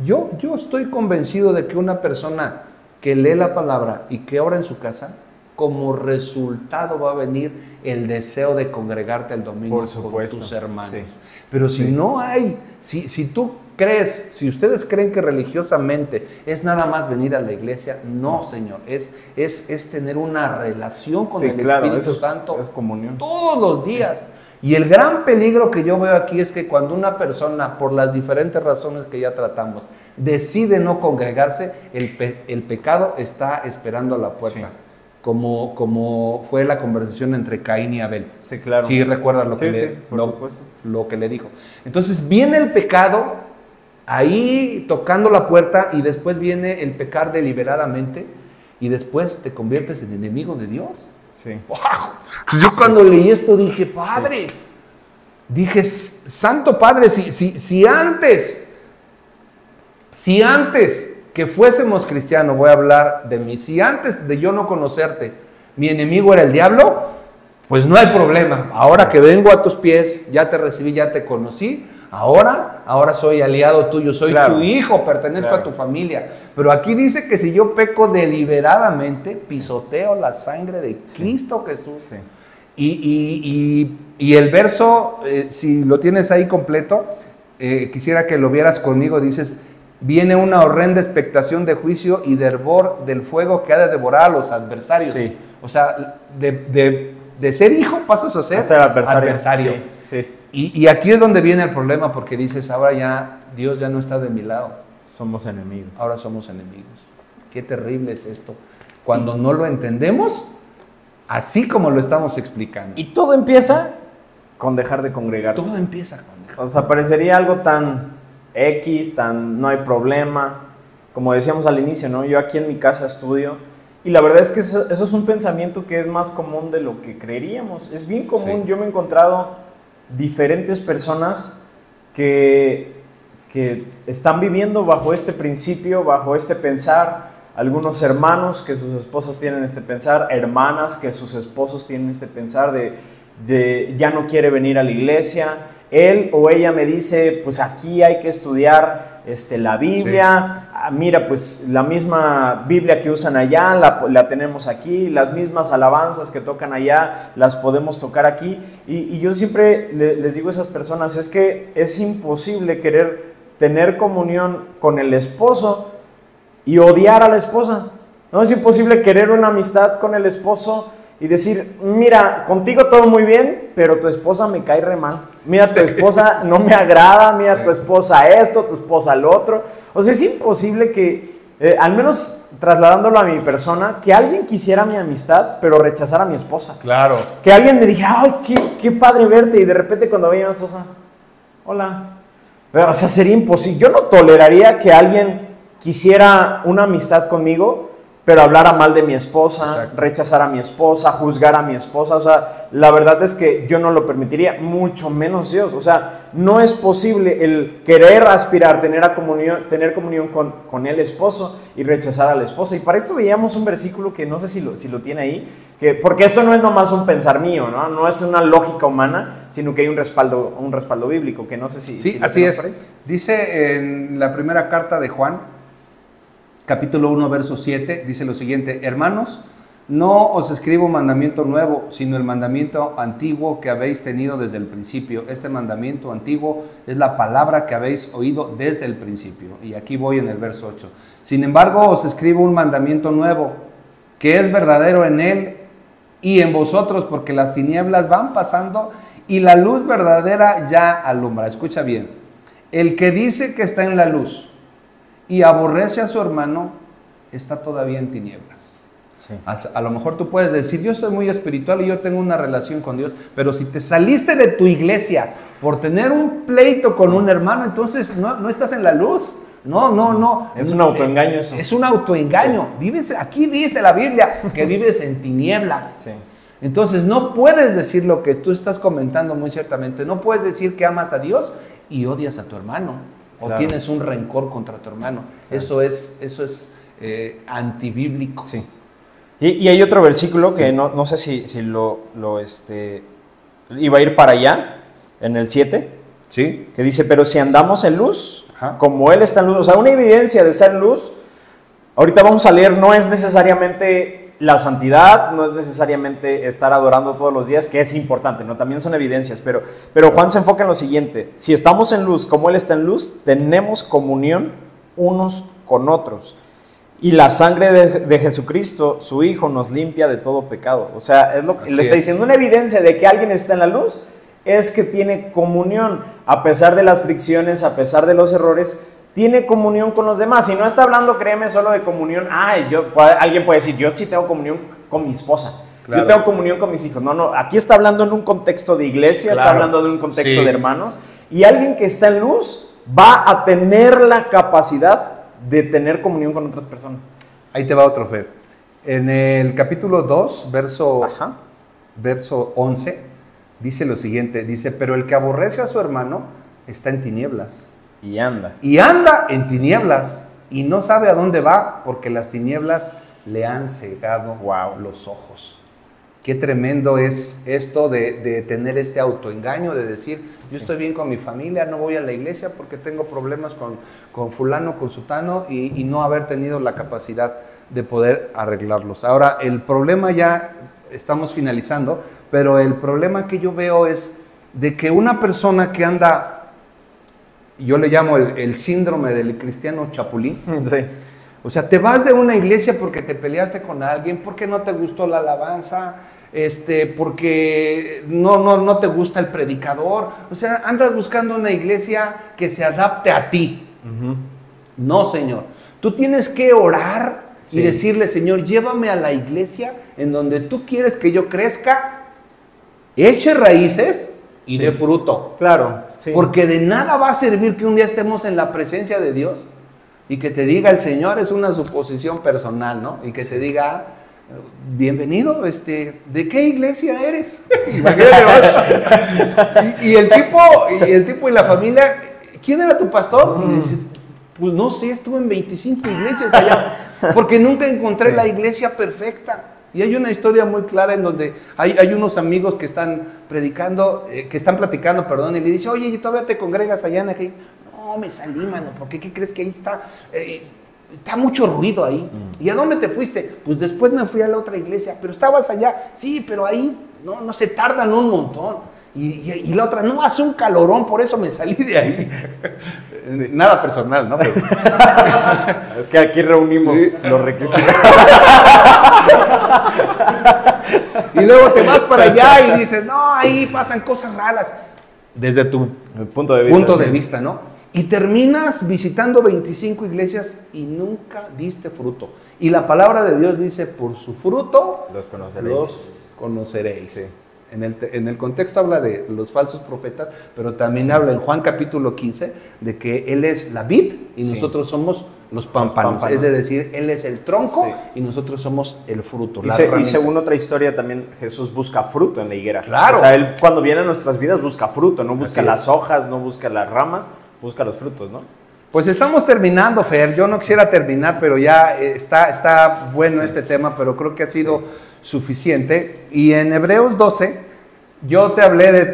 S1: Yo estoy convencido de que una persona que lee la palabra y que ora en su casa, como resultado va a venir el deseo de congregarte el domingo con tus hermanos. Pero si no hay, si tú crees, si ustedes creen que religiosamente es nada más venir a la iglesia, no, Señor, es tener una relación con el Espíritu Santo,
S2: es comunión
S1: todos los días. Y el gran peligro que yo veo aquí es que cuando una persona, por las diferentes razones que ya tratamos, decide no congregarse, el pecado está esperando a la puerta. Como fue la conversación entre Caín y Abel.
S2: Sí, claro.
S1: Sí, recuerdas lo que le dijo. Entonces viene el pecado ahí tocando la puerta, y después viene el pecar deliberadamente, y después te conviertes en enemigo de Dios. ¡Wow! Yo cuando leí esto dije, Padre, dije, Santo Padre, si antes que fuésemos cristianos, voy a hablar de mí, si antes de yo no conocerte, mi enemigo era el diablo, pues no hay problema. Ahora que vengo a tus pies, ya te recibí, ya te conocí, ahora soy aliado tuyo, soy tu hijo, pertenezco a tu familia. Pero aquí dice que si yo peco deliberadamente, pisoteo la sangre de Cristo Jesús. Y el verso, si lo tienes ahí completo, quisiera que lo vieras conmigo, dices, viene una horrenda expectación de juicio y de hervor del fuego que ha de devorar a los adversarios.
S2: Sí.
S1: O sea, de ser hijo pasas a ser adversario.
S2: Sí, sí.
S1: Y aquí es donde viene el problema, porque dices, ahora ya Dios ya no está de mi lado.
S2: Somos enemigos.
S1: Ahora somos enemigos. Qué terrible es esto. Cuando no lo entendemos, así como lo estamos explicando.
S2: Y todo empieza con dejar de congregarse.
S1: Todo empieza con dejar.
S2: O sea, parecería algo tan X, tan no hay problema. Como decíamos al inicio, ¿no? Yo aquí en mi casa estudio. Y la verdad es que eso es un pensamiento que es más común de lo que creeríamos. Es bien común.
S1: Sí.
S2: Yo me he encontrado diferentes personas que están viviendo bajo este principio, bajo este pensar. Algunos hermanos que sus esposas tienen este pensar, hermanas que sus esposos tienen este pensar de ya no quiere venir a la iglesia. Él o ella me dice, pues aquí hay que estudiar la Biblia. Sí. Mira, pues la misma Biblia que usan allá la tenemos aquí, las mismas alabanzas que tocan allá las podemos tocar aquí. Y yo siempre les digo a esas personas, es que es imposible querer tener comunión con el esposo y odiar a la esposa. No es imposible querer una amistad con el esposo y decir, mira, contigo todo muy bien, pero tu esposa me cae re mal. Mira, tu esposa no me agrada, mira, tu esposa esto, tu esposa lo otro. O sea, es imposible que, al menos trasladándolo a mi persona, que alguien quisiera mi amistad, pero rechazara a mi esposa.
S1: Claro.
S2: Que alguien me dijera, ay, qué padre verte, y de repente cuando veía a mi esposa, hola. O sea, sería imposible. Yo no toleraría que alguien quisiera una amistad conmigo, pero hablara mal de mi esposa, exacto, rechazar a mi esposa, juzgar a mi esposa. O sea, la verdad es que yo no lo permitiría, mucho menos Dios. O sea, no es posible el querer aspirar, tener comunión con el esposo y rechazar a la esposa. Y para esto veíamos un versículo que no sé si lo tiene ahí, porque esto no es nomás un pensar mío, ¿no? No es una lógica humana, sino que hay un respaldo bíblico, que no sé si...
S1: Sí, así es. Dice en la primera carta de Juan, capítulo 1, verso 7, dice lo siguiente: hermanos, no os escribo un mandamiento nuevo, sino el mandamiento antiguo que habéis tenido desde el principio. Este mandamiento antiguo es la palabra que habéis oído desde el principio. Y aquí voy en el verso 8. Sin embargo, os escribo un mandamiento nuevo, que es verdadero en él y en vosotros, porque las tinieblas van pasando y la luz verdadera ya alumbra. Escucha bien. El que dice que está en la luz y aborrece a su hermano, está todavía en tinieblas. Sí. A lo mejor tú puedes decir, yo soy muy espiritual y yo tengo una relación con Dios, pero si te saliste de tu iglesia por tener un pleito con un hermano, entonces no estás en la luz. No.
S2: Es un autoengaño eso.
S1: Es un autoengaño. Sí. Vives, aquí dice la Biblia que vives en tinieblas.
S2: Sí.
S1: Entonces no puedes decir lo que tú estás comentando muy ciertamente. No puedes decir que amas a Dios y odias a tu hermano. O tienes un rencor contra tu hermano. Claro. Eso es antibíblico.
S2: Sí. Y hay otro versículo que no sé si iba a ir para allá, en el 7,
S1: ¿sí?
S2: Que dice, pero si andamos en luz,
S1: ajá,
S2: como Él está en luz, o sea, una evidencia de ser luz, ahorita vamos a leer, no es necesariamente la santidad, no es necesariamente estar adorando todos los días, que es importante, ¿no? También son evidencias, pero Juan se enfoca en lo siguiente: si estamos en luz, como Él está en luz, tenemos comunión unos con otros. Y la sangre de Jesucristo, su Hijo, nos limpia de todo pecado. O sea, es lo que le está diciendo. Una evidencia de que alguien está en la luz es que tiene comunión, a pesar de las fricciones, a pesar de los errores, tiene comunión con los demás. Y no está hablando, créeme, solo de comunión. Alguien puede decir, yo sí tengo comunión con mi esposa. Claro. Yo tengo comunión con mis hijos. No, aquí está hablando en un contexto de iglesia, claro, está hablando de un contexto de hermanos. Y alguien que está en luz va a tener la capacidad de tener comunión con otras personas.
S1: Ahí te va otro, Fer. En el capítulo 2, verso 11, dice lo siguiente, dice, pero el que aborrece a su hermano está en tinieblas.
S2: Y anda
S1: en tinieblas y no sabe a dónde va, porque las tinieblas le han cegado los ojos. Qué tremendo es esto de tener este autoengaño, de decir, yo estoy bien con mi familia, no voy a la iglesia porque tengo problemas con fulano, con sutano, y no haber tenido la capacidad de poder arreglarlos. Ahora, el problema, ya estamos finalizando, pero el problema que yo veo es de que una persona que anda yo le llamo el síndrome del cristiano chapulín.
S2: Sí.
S1: O sea, te vas de una iglesia porque te peleaste con alguien, porque no te gustó la alabanza, porque no te gusta el predicador. O sea, andas buscando una iglesia que se adapte a ti. No, Señor. Tú tienes que orar y decirle, Señor, llévame a la iglesia en donde tú quieres que yo crezca, eche raíces y dé fruto.
S2: Claro. Sí.
S1: Porque de nada va a servir que un día estemos en la presencia de Dios y que te diga el Señor, es una suposición personal, ¿no? Y que se diga, bienvenido, ¿de qué iglesia eres? y el tipo y la familia, ¿quién era tu pastor? Y dice, pues no sé, estuve en 25 iglesias allá, porque nunca encontré la iglesia perfecta. Y hay una historia muy clara en donde hay unos amigos que están platicando, y le dice, oye, ¿y todavía te congregas allá en aquel? No, me salí, mano, porque ¿qué crees que ahí está mucho ruido ahí? ¿Y a dónde te fuiste? Pues después me fui a la otra iglesia, pero estabas allá. Sí, pero ahí no se tardan un montón. Y la otra, no, hace un calorón, por eso me salí de ahí. Nada personal, ¿no? Pero...
S2: es que aquí reunimos los requisitos.
S1: Y luego te vas para allá y dices, no, ahí pasan cosas raras. Desde tu punto de vista, ¿no? Y terminas visitando 25 iglesias y nunca diste fruto. Y la palabra de Dios dice, por su fruto
S2: los conoceréis.
S1: Sí. En el contexto habla de los falsos profetas, pero también habla en Juan capítulo 15 de que Él es la vid y nosotros somos los pámpanos. Es decir, Él es el tronco y nosotros somos el fruto.
S2: Y según otra historia también Jesús busca fruto en la higuera.
S1: Claro.
S2: O sea, Él cuando viene a nuestras vidas busca fruto, no busca las hojas, no busca las ramas, busca los frutos, ¿no?
S1: Pues estamos terminando, Fer. Yo no quisiera terminar, pero ya está bueno este tema, pero creo que ha sido suficiente. Y en Hebreos 12, yo te hablé de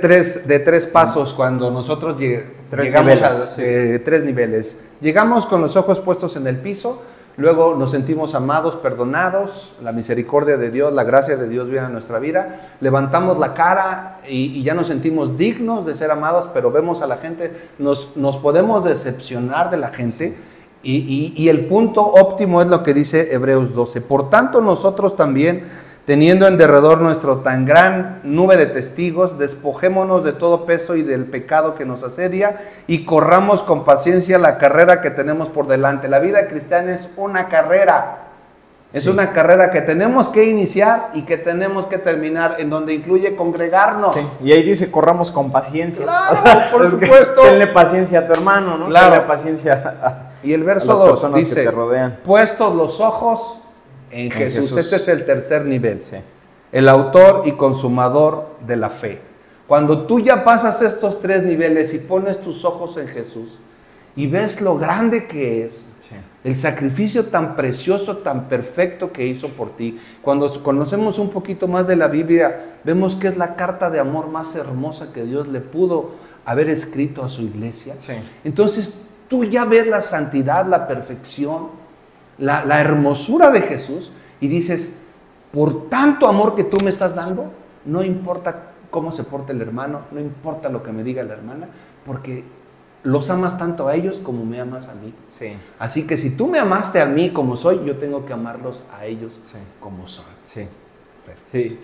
S1: tres pasos cuando nosotros llegamos a 3 niveles. Llegamos con los ojos puestos en el piso, luego nos sentimos amados, perdonados, la misericordia de Dios, la gracia de Dios viene a nuestra vida, levantamos la cara y ya nos sentimos dignos de ser amados, pero vemos a la gente, nos podemos decepcionar de la gente y el punto óptimo es lo que dice Hebreos 12. Por tanto nosotros también, teniendo en derredor nuestro tan gran nube de testigos, despojémonos de todo peso y del pecado que nos asedia y corramos con paciencia la carrera que tenemos por delante. La vida cristiana es una carrera. Es una carrera que tenemos que iniciar y que tenemos que terminar, en donde incluye congregarnos.
S2: Sí. Y ahí dice, corramos con paciencia.
S1: Claro, por supuesto.
S2: Tenle paciencia a tu hermano, ¿no?
S1: Claro.
S2: Tenle paciencia
S1: y el verso 2 dice,
S2: que te rodean.
S1: Puestos los ojos en Jesús. Este es el tercer nivel.
S2: Sí.
S1: El autor y consumador de la fe. Cuando tú ya pasas estos 3 niveles y pones tus ojos en Jesús y ves lo grande que es, el sacrificio tan precioso, tan perfecto que hizo por ti. Cuando conocemos un poquito más de la Biblia, vemos que es la carta de amor más hermosa que Dios le pudo haber escrito a su iglesia.
S2: Sí.
S1: Entonces tú ya ves la santidad, la perfección, la hermosura de Jesús y dices, por tanto amor que tú me estás dando, no importa cómo se porte el hermano, no importa lo que me diga la hermana, porque los amas tanto a ellos como me amas a mí.
S2: Sí.
S1: Así que si tú me amaste a mí como soy, yo tengo que amarlos a ellos como son.
S2: Sí, sí,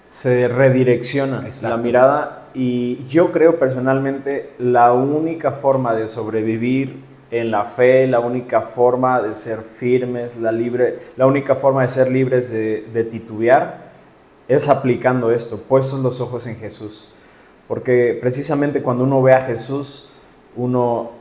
S2: se redirecciona la mirada y yo creo personalmente la única forma de sobrevivir en la fe, la única forma de ser firmes, la única forma de ser libres de titubear es aplicando esto, puestos los ojos en Jesús. Porque precisamente cuando uno ve a Jesús, uno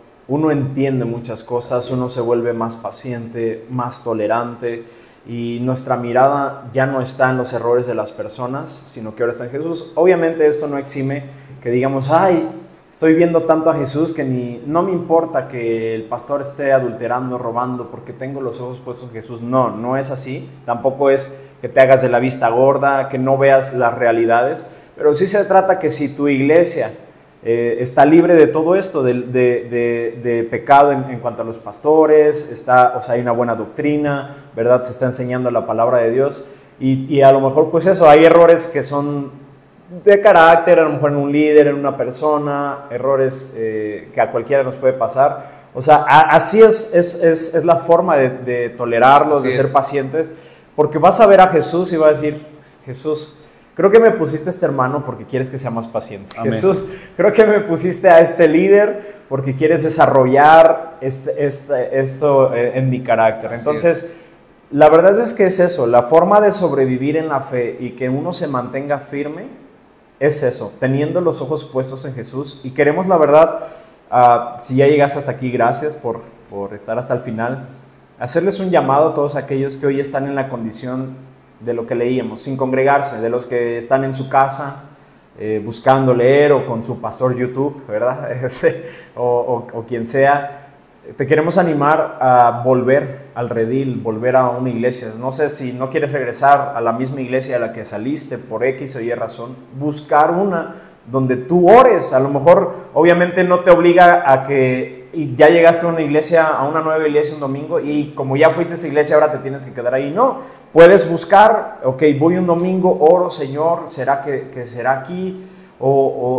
S2: entiende muchas cosas, uno se vuelve más paciente, más tolerante y nuestra mirada ya no está en los errores de las personas, sino que ahora está en Jesús. Obviamente esto no exime que digamos, ay, estoy viendo tanto a Jesús que no me importa que el pastor esté adulterando, robando, porque tengo los ojos puestos en Jesús. No, no es así. Tampoco es que te hagas de la vista gorda, que no veas las realidades. Pero sí se trata que si tu iglesia está libre de todo esto, de pecado en cuanto a los pastores, hay una buena doctrina, ¿verdad? Se está enseñando la palabra de Dios y a lo mejor pues eso, hay errores que son de carácter, a lo mejor en un líder, en una persona, errores que a cualquiera nos puede pasar. O sea, así es la forma de tolerarlos, de ser pacientes, porque vas a ver a Jesús y vas a decir, Jesús, creo que me pusiste a este hermano porque quieres que sea más paciente. Amén. Jesús, creo que me pusiste a este líder porque quieres desarrollar esto en mi carácter. Entonces, la verdad es que es eso, la forma de sobrevivir en la fe y que uno se mantenga firme es eso, teniendo los ojos puestos en Jesús. Y queremos, la verdad, si ya llegaste hasta aquí, gracias por estar hasta el final, hacerles un llamado a todos aquellos que hoy están en la condición de lo que leíamos, sin congregarse, de los que están en su casa, buscando leer o con su pastor YouTube, ¿verdad? o quien sea. Te queremos animar a volver al redil, volver a una iglesia. No sé si no quieres regresar a la misma iglesia a la que saliste por X o Y razón, buscar una donde tú ores. A lo mejor, obviamente, no te obliga a que ya llegaste a una iglesia, a una nueva iglesia un domingo y como ya fuiste a esa iglesia ahora te tienes que quedar ahí. No, puedes buscar, ok, voy un domingo, oro, Señor, ¿será que será aquí?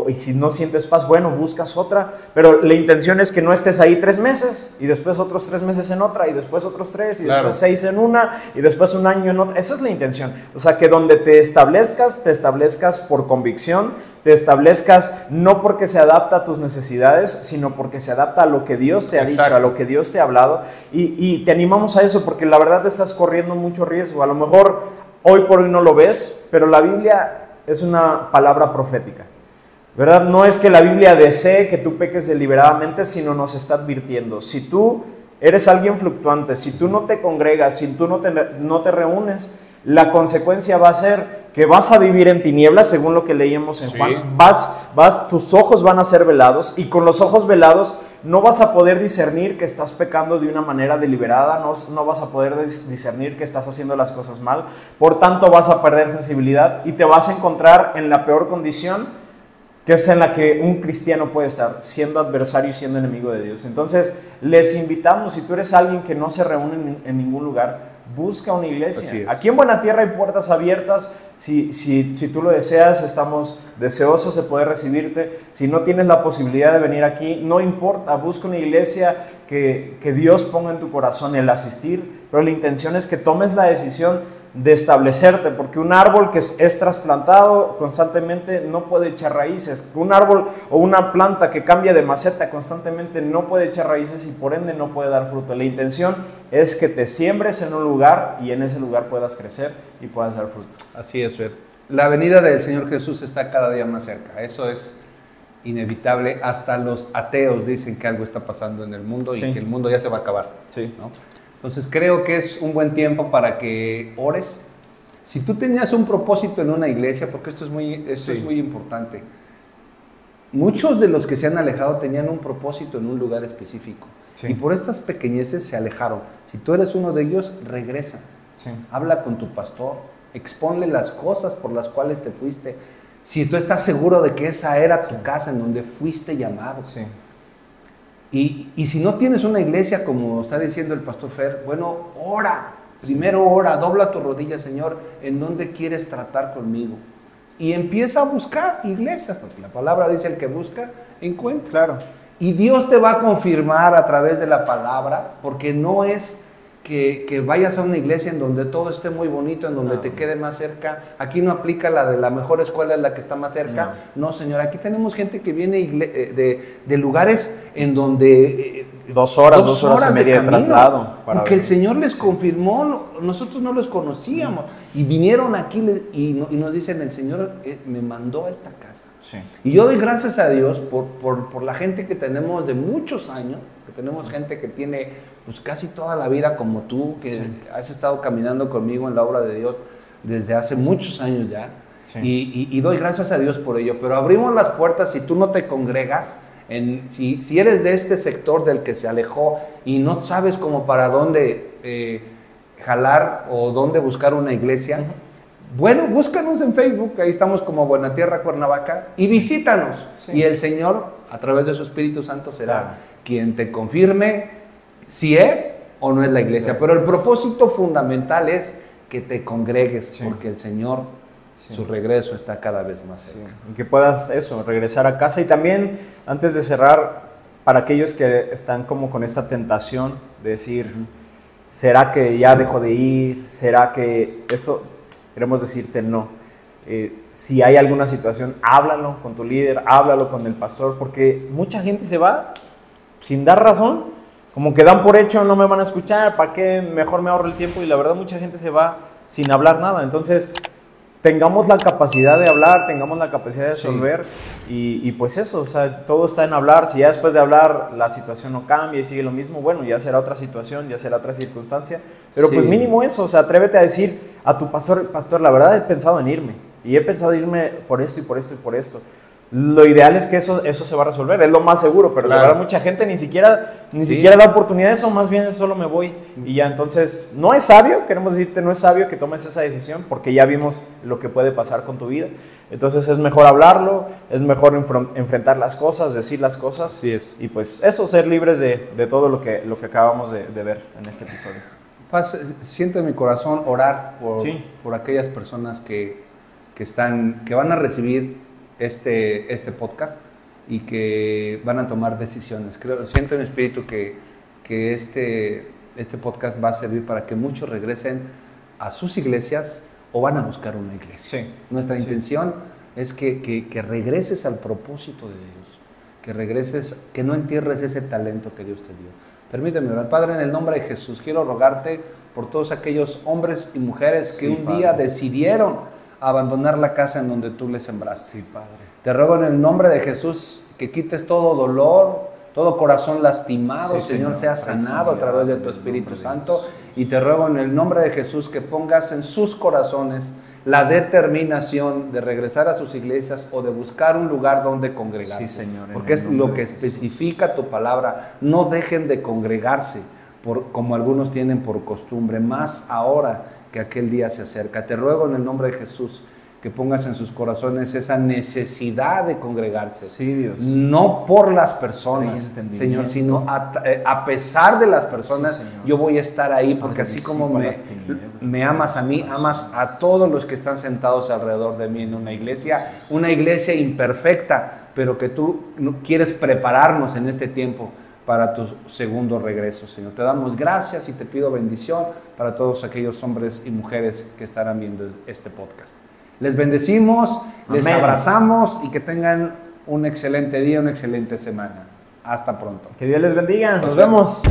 S2: Y si no sientes paz, bueno, buscas otra, pero la intención es que no estés ahí 3 meses y después otros 3 meses en otra y después otros 3 y después 6 en una y después un año en otra. Esa es la intención. O sea, que donde te establezcas por convicción, te establezcas no porque se adapta a tus necesidades, sino porque se adapta a lo que Dios te ha dicho, a lo que Dios te ha hablado, y te animamos a eso porque la verdad estás corriendo mucho riesgo. A lo mejor hoy por hoy no lo ves, pero la Biblia es una palabra profética, ¿verdad? No es que la Biblia desee que tú peques deliberadamente, sino nos está advirtiendo. Si tú eres alguien fluctuante, si tú no te congregas, si tú no te reúnes, la consecuencia va a ser que vas a vivir en tinieblas, según lo que leíamos en Juan. Tus ojos van a ser velados y con los ojos velados no vas a poder discernir que estás pecando de una manera deliberada, no vas a poder discernir que estás haciendo las cosas mal, por tanto vas a perder sensibilidad y te vas a encontrar en la peor condición, que es en la que un cristiano puede estar, siendo adversario y siendo enemigo de Dios. Entonces, les invitamos, si tú eres alguien que no se reúne en ningún lugar, busca una iglesia. Aquí en Buena Tierra hay puertas abiertas. Si tú lo deseas, estamos deseosos de poder recibirte. Si no tienes la posibilidad de venir aquí, no importa, busca una iglesia que Dios ponga en tu corazón el asistir, pero la intención es que tomes la decisión de establecerte, porque un árbol que es trasplantado constantemente no puede echar raíces. Un árbol o una planta que cambia de maceta constantemente no puede echar raíces y por ende no puede dar fruto. La intención es que te siembres en un lugar y en ese lugar puedas crecer y puedas dar fruto.
S1: Así es, Fer. La venida del Señor Jesús está cada día más cerca. Eso es inevitable. Hasta los ateos dicen que algo está pasando en el mundo y que el mundo ya se va a acabar.
S2: Sí.
S1: ¿No? Entonces creo que es un buen tiempo para que ores. Si tú tenías un propósito en una iglesia, porque esto es muy importante. Muchos de los que se han alejado tenían un propósito en un lugar específico. Sí. Y por estas pequeñeces se alejaron. Si tú eres uno de ellos, regresa. Sí. Habla con tu pastor. Exponle las cosas por las cuales te fuiste. Si tú estás seguro de que esa era tu casa en donde fuiste llamado. Sí. Y si no tienes una iglesia, como está diciendo el pastor Fer, bueno, ora. Primero ora, dobla tu rodilla, Señor, ¿en dónde quieres tratar conmigo? Y empieza a buscar iglesias, porque la palabra dice: el que busca, encuentra.
S2: Claro.
S1: Y Dios te va a confirmar a través de la palabra, porque no es que vayas a una iglesia en donde todo esté muy bonito, en donde te quede más cerca. Aquí no aplica la de la mejor escuela es la que está más cerca. No, Señor, aquí tenemos gente que viene de lugares en donde
S2: 2 horas, 2 horas y media de traslado.
S1: Porque el Señor les confirmó, nosotros no los conocíamos. Y vinieron aquí y nos dicen: el Señor me mandó a esta casa. Sí. Y yo doy gracias a Dios por la gente que tenemos de muchos años, que tenemos gente que tiene pues casi toda la vida como tú, que has estado caminando conmigo en la obra de Dios desde hace muchos años ya. Sí. Y doy gracias a Dios por ello. Pero abrimos las puertas. Si tú no te congregas, si eres de este sector del que se alejó y no sabes cómo para dónde jalar o dónde buscar una iglesia, bueno, búscanos en Facebook, ahí estamos como Buena Tierra Cuernavaca, y visítanos. Sí. Y el Señor, a través de su Espíritu Santo, será quien te confirme si es o no es la iglesia. Pero el propósito fundamental es que te congregues, porque el Señor su regreso está cada vez más cerca.
S2: Sí, y que puedas regresar a casa. Y también, antes de cerrar, para aquellos que están como con esta tentación de decir, ¿será que ya dejo de ir? ¿Será que esto? Queremos decirte no. Si hay alguna situación, háblalo con tu líder, háblalo con el pastor, porque mucha gente se va sin dar razón, como que dan por hecho, no me van a escuchar, ¿para qué? Mejor me ahorro el tiempo. Y la verdad, mucha gente se va sin hablar nada. Entonces, tengamos la capacidad de hablar, tengamos la capacidad de resolver, y pues eso, o sea, todo está en hablar. Si ya después de hablar la situación no cambia y sigue lo mismo, bueno, ya será otra situación, ya será otra circunstancia, pero pues mínimo eso, o sea, atrévete a decir a tu pastor, la verdad he pensado en irme, y he pensado en irme por esto y por esto y por esto. Lo ideal es que eso se va a resolver, es lo más seguro, pero la verdad mucha gente ni siquiera da oportunidad de eso, más bien solo me voy y ya. Entonces no es sabio, queremos decirte, no es sabio que tomes esa decisión, porque ya vimos lo que puede pasar con tu vida. Entonces es mejor hablarlo, es mejor enfrentar las cosas, decir las cosas.
S1: Así es.
S2: Y pues eso, ser libres de todo lo que acabamos de ver en este episodio.
S1: Paz, siento en mi corazón orar por aquellas personas que van a recibir este podcast y que van a tomar decisiones. Siento en mi espíritu que este podcast va a servir para que muchos regresen a sus iglesias o van a buscar una iglesia.
S2: Sí.
S1: Nuestra intención es que regreses al propósito de Dios, que regreses, que no entierres ese talento que Dios te dio. Permíteme orar. Padre, en el nombre de Jesús, quiero rogarte por todos aquellos hombres y mujeres que un día decidieron abandonar la casa en donde tú les sembraste.
S2: Sí, Padre.
S1: Te ruego en el nombre de Jesús que quites todo dolor, todo corazón lastimado, Señor, sea sanado a través de tu Espíritu Santo. Y te ruego en el nombre de Jesús que pongas en sus corazones la determinación de regresar a sus iglesias o de buscar un lugar donde congregarse.
S2: Sí, Señor,
S1: porque es lo que especifica tu palabra. No dejen de congregarse como algunos tienen por costumbre, más ahora que aquel día se acerca. Te ruego en el nombre de Jesús que pongas en sus corazones esa necesidad de congregarse.
S2: Sí, Dios.
S1: No por las personas, Señor, sino a pesar de las personas, sí, yo voy a estar ahí, porque así como me amas a mí, amas a todos los que están sentados alrededor de mí en una iglesia imperfecta, pero que tú quieres prepararnos en este tiempo para tu segundo regreso, Señor. Te damos gracias y te pido bendición para todos aquellos hombres y mujeres que estarán viendo este podcast. Les bendecimos, les abrazamos y que tengan un excelente día, una excelente semana. Hasta pronto.
S2: Que Dios les bendiga. Nos vemos.